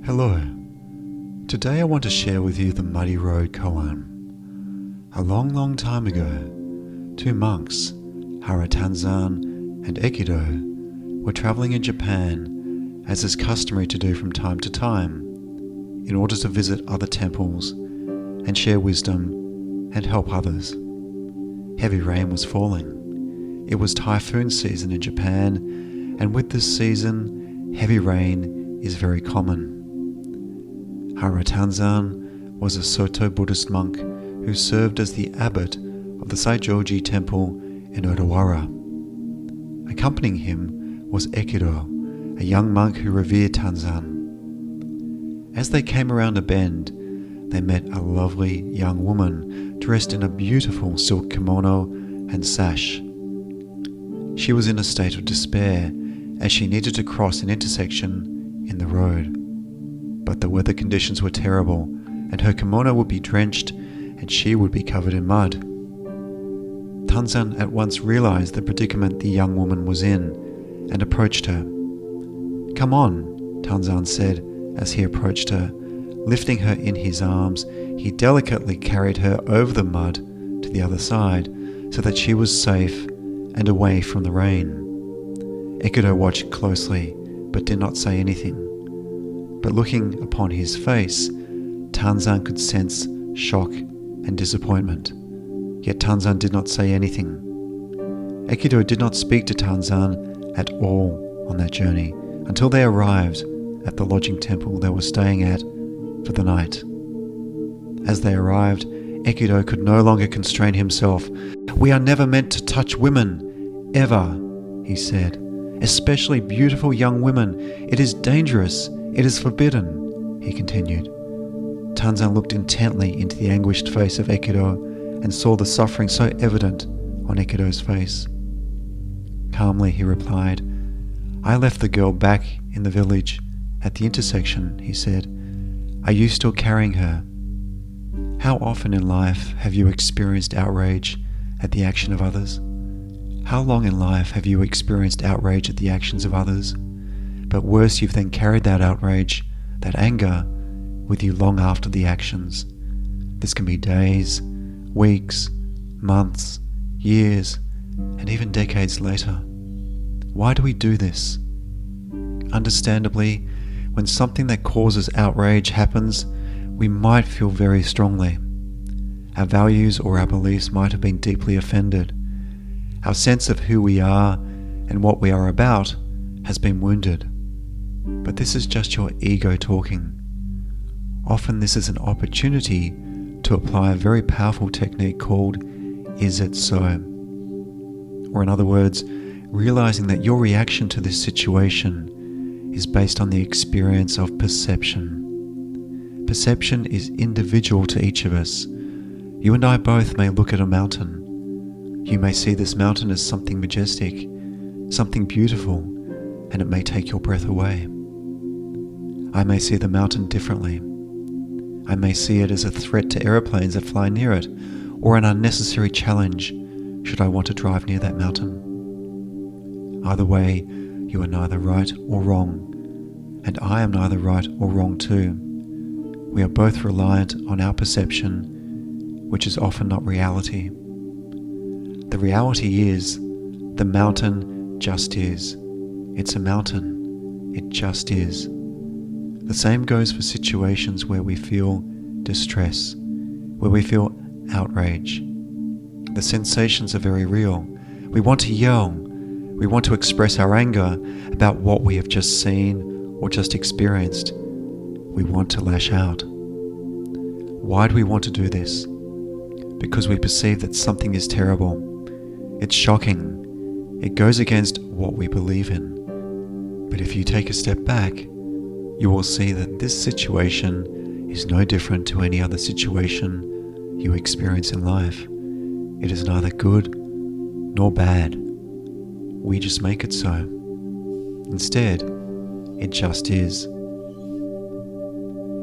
Hello. Today I want to share with you the Muddy Road Koan. A long time ago, two monks, Haratanzan and Ekido, were traveling in Japan, as is customary to do from time to time, in order to visit other temples and share wisdom and help others. Heavy rain was falling. It was typhoon season in Japan, and with this season, heavy rain is very common. Haratanzan was a Soto Buddhist monk who served as the abbot of the Saijoji temple in Odawara. Accompanying him was Ekido, a young monk who revered Tanzan. As they came around a bend, they met a lovely young woman dressed in a beautiful silk kimono and sash. She was in a state of despair as she needed to cross an intersection in the road. But the weather conditions were terrible, and her kimono would be drenched and she would be covered in mud. Tanzan at once realized the predicament the young woman was in and approached her. "Come on," Tanzan said as he approached her. Lifting her in his arms, he delicately carried her over the mud to the other side so that she was safe and away from the rain. Ekido watched closely but did not say anything. But looking upon his face, Tanzan could sense shock and disappointment. Yet Tanzan did not say anything. Ekido did not speak to Tanzan at all on that journey until they arrived at the lodging temple they were staying at for the night. As they arrived, Ekido could no longer constrain himself. "We are never meant to touch women, ever," he said. "Especially beautiful young women. It is dangerous. It is forbidden," he continued. Tanzan looked intently into the anguished face of Ekido and saw the suffering so evident on Ekido's face. Calmly he replied, "I left the girl back in the village at the intersection," he said. "Are you still carrying her?" How often in life have you experienced outrage at the action of others? How long in life have you experienced outrage at the actions of others? But worse, you've then carried that outrage, that anger, with you long after the actions. This can be days, weeks, months, years, and even decades later. Why do we do this? Understandably, when something that causes outrage happens, we might feel very strongly. Our values or our beliefs might have been deeply offended. Our sense of who we are and what we are about has been wounded. But this is just your ego talking. Often this is an opportunity to apply a very powerful technique called "Is it so?" Or in other words, realizing that your reaction to this situation is based on the experience of perception. Perception is individual to each of us. You and I both may look at a mountain. You may see this mountain as something majestic, something beautiful, and it may take your breath away. I may see the mountain differently. I may see it as a threat to aeroplanes that fly near it, or an unnecessary challenge should I want to drive near that mountain. Either way, you are neither right or wrong, and I am neither right or wrong too. We are both reliant on our perception, which is often not reality. The reality is, the mountain just is. It's a mountain. It just is. The same goes for situations where we feel distress, where we feel outrage. The sensations are very real. We want to yell. We want to express our anger about what we have just seen or just experienced. We want to lash out. Why do we want to do this? Because we perceive that something is terrible. It's shocking. It goes against what we believe in. But if you take a step back, you will see that this situation is no different to any other situation you experience in life. It is neither good nor bad. We just make it so. Instead, it just is.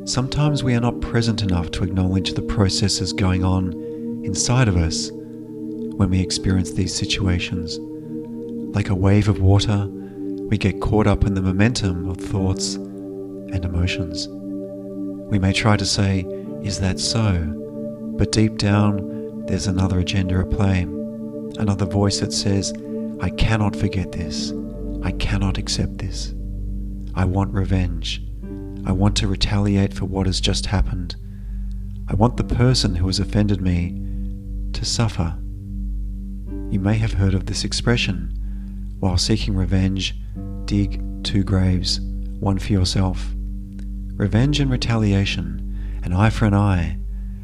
Sometimes we are not present enough to acknowledge the processes going on inside of us when we experience these situations. Like a wave of water, we get caught up in the momentum of thoughts and emotions. We may try to say, "Is that so?" But deep down, there's another agenda at play. Another voice that says, "I cannot forget this. I cannot accept this. I want revenge. I want to retaliate for what has just happened. I want the person who has offended me to suffer." You may have heard of this expression: while seeking revenge, dig 2 graves, one for yourself. Revenge and retaliation, an eye for an eye,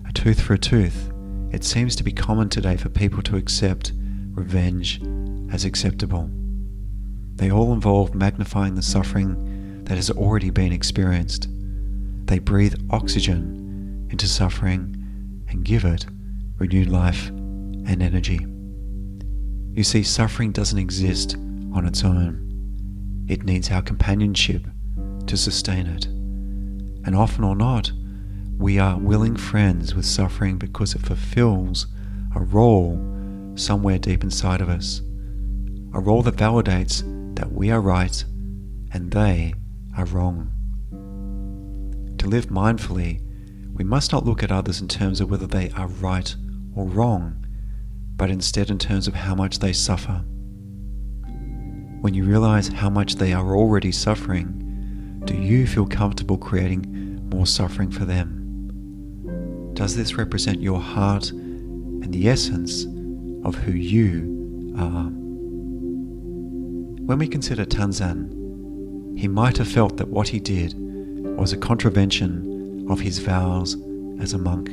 a tooth for a tooth. It seems to be common today for people to accept revenge as acceptable. They all involve magnifying the suffering that has already been experienced. They breathe oxygen into suffering and give it renewed life and energy. You see, suffering doesn't exist on its own. It needs our companionship to sustain it. And often or not, we are willing friends with suffering because it fulfills a role somewhere deep inside of us. A role that validates that we are right and they are wrong. To live mindfully, we must not look at others in terms of whether they are right or wrong, but instead in terms of how much they suffer. When you realize how much they are already suffering, do you feel comfortable creating more suffering for them? Does this represent your heart and the essence of who you are? When we consider Tanzan, he might have felt that what he did was a contravention of his vows as a monk,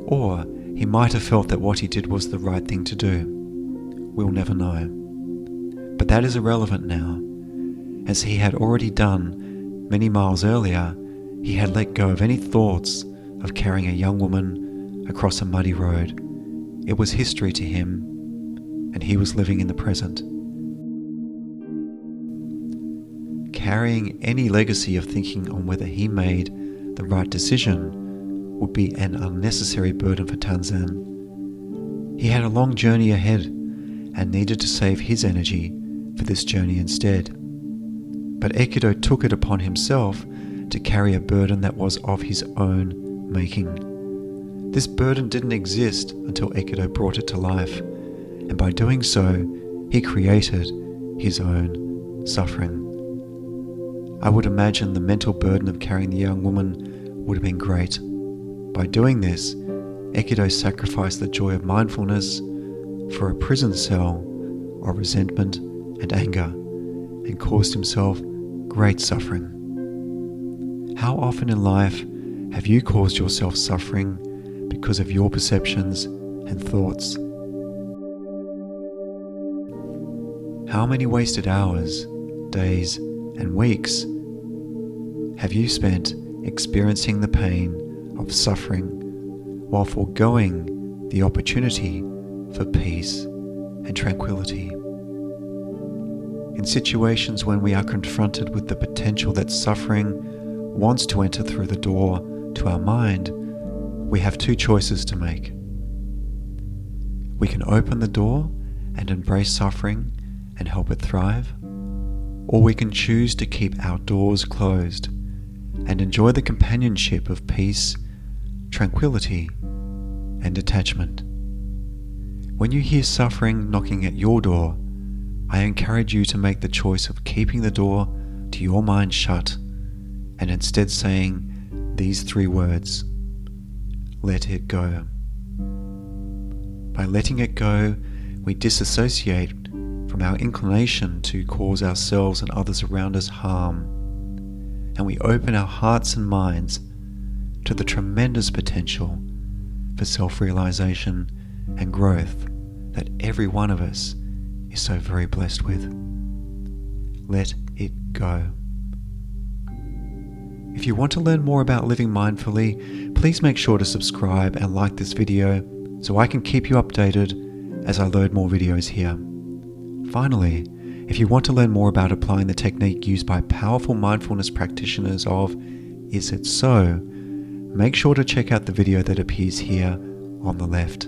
or he might have felt that what he did was the right thing to do. We'll never know. But that is irrelevant now, as he had already done many miles earlier. He had let go of any thoughts of carrying a young woman across a muddy road. It was history to him, and he was living in the present. Carrying any legacy of thinking on whether he made the right decision would be an unnecessary burden for Tanzan. He had a long journey ahead and needed to save his energy for this journey instead. But Ekido took it upon himself to carry a burden that was of his own making. This burden didn't exist until Ekido brought it to life, and by doing so, he created his own suffering. I would imagine the mental burden of carrying the young woman would have been great. By doing this, Ekido sacrificed the joy of mindfulness for a prison cell of resentment and anger, and caused himself great suffering. How often in life have you caused yourself suffering because of your perceptions and thoughts? How many wasted hours, days, and weeks have you spent experiencing the pain of suffering while foregoing the opportunity for peace and tranquility? In situations when we are confronted with the potential that suffering wants to enter through the door to our mind, we have 2 choices to make. We can open the door and embrace suffering and help it thrive, or we can choose to keep our doors closed and enjoy the companionship of peace, tranquility, and detachment. When you hear suffering knocking at your door, I encourage you to make the choice of keeping the door to your mind shut and instead saying these 3 words: let it go. By letting it go, we disassociate from our inclination to cause ourselves and others around us harm, and we open our hearts and minds to the tremendous potential for self-realization and growth that every one of us is so very blessed with. Let it go. If you want to learn more about living mindfully, please make sure to subscribe and like this video so I can keep you updated as I load more videos here. Finally, if you want to learn more about applying the technique used by powerful mindfulness practitioners of Is It So, make sure to check out the video that appears here on the left.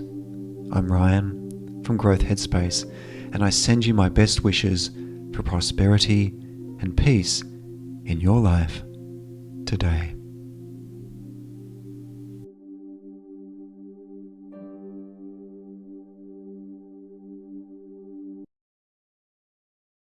I'm Ryan from Growth Headspace, and I send you my best wishes for prosperity and peace in your life today.